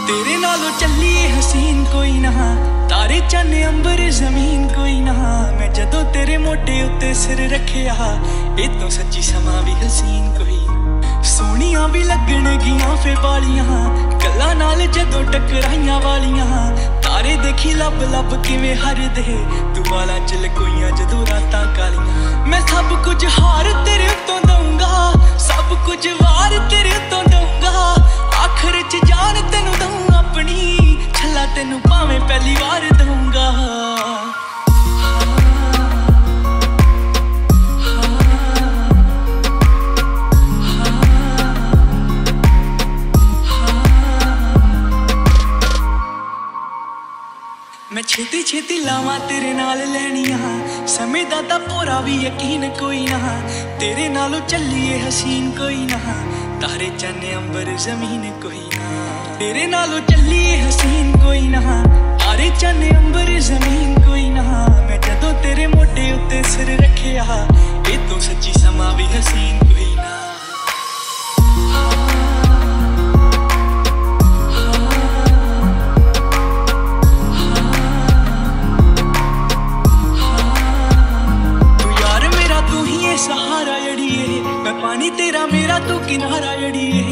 तेरे नालों चली हसीन कोई ना, तारे चन्ने अंबर जमीन कोई ना। मैं जदों तेरे मोटे उत्ते सिर रखिया, ए तो सच्ची समा भी हसीन कोई। सोहणियां भी लगण गियां फे वालियां, गल्लां नाल जदों टकराइयां वालियां। तारे देखी लब लब किवें हरदे, तू वालां च लकोइयां जदों रातां कालियां। मैं सब कुछ हार तेरे उत्तों दूंगा, सब कुछ वार तेरे उत्तों दूंगा। आखिर च जान तेनू दूं अपनी, छल्ला तेनू भावें पहली बार दूंगा। मैं छेती छेती लावां तेरे नाल लैनियां, समय दा तां पूरा भी यकीन कोई ना। तेरे नालों चलिए हसीन कोई ना, तारे चन्ने अंबर जमीन कोई ना। तेरे नालों चलिए हसीन कोई ना, तारे चन्ने अंबर जमीन कोई ना। मैं जदों तेरे मोटे उत्ते सिर रखिया, ए तो सच्ची समा भी हसीन कोई ना। सहारा जड़िए मैं पानी तेरा मेरा तू किनारा जड़िए।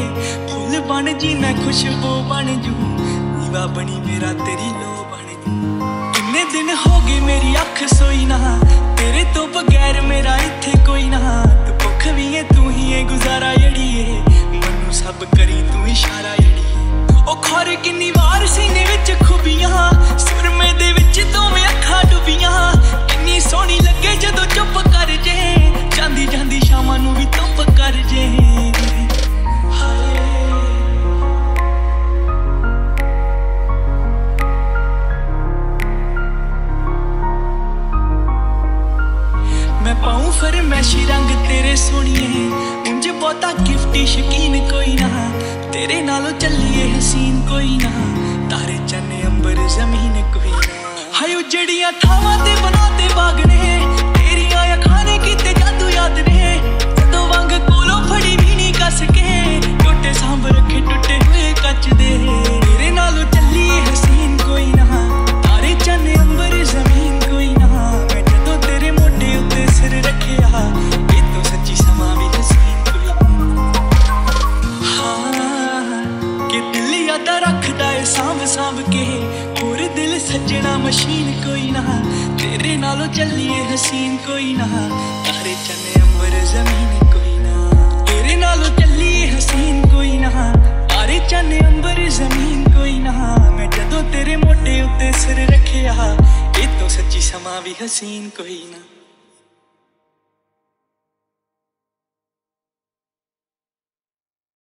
फुल बन जी मैं खुशबू बन जू, दीवा बनी मेरा तेरी लो बन जू। किन्ने दिन हो गए मेरी अख सोई ना, तेरे तो बगैर मेरा इत्थे कोई ना। तू भुख भी है तू ही है गुजारा जड़िए, मनु सब करी तू इशारा जड़िए। ओ खौर किन्नी वार सीने विच खुबियां, सुरमे दे विच दोवें अखां डुबियां। किन्नी सोहनी लगे जदों चुप कर जे, जांदी जांदी शामां नू भी धुप कर जे। मैं पाऊं फरमैशी रंग तेरे सोहणिए, उंज बहुता गिफ्टी शकीन कोई ना। तेरे नालों चलिए हसीन कोई ना, तारे चन्ने अंबर जमीन कोई ना। हाय उजड़ियां थावां ते बनाते बागने, तेरियां अखां ने कीते जादू याद ने। जदों वांग कोलों फड़ी भी नहीं कस के, टुटे सांभ रखे टुटे हुए कच दे। तेरे नालों चलिए हसीन कोई ना, तारे चन्ने अंबर जमीन कोई ना। मैं जदों तेरे मोटे उत्ते सिर रखिया, ए तो सच्ची समा भी हसीन कोई ना। हाँ कि दिल यादा रखदा है सांभ सांभ के, होर दिल सजना मशीन कोई ना। तेरे नालों चलिए हसीन कोई ना, तारे चन्ने अंबर जमीन कोई ना। तेरे नालों चलिए हसीन कोई ना, तारे चन्ने अंबर जमीन कोई ना। मैं जदों तेरे मोटे उत्ते सिर रखिया, ए तो सच्ची समा भी हसीन कोई ना।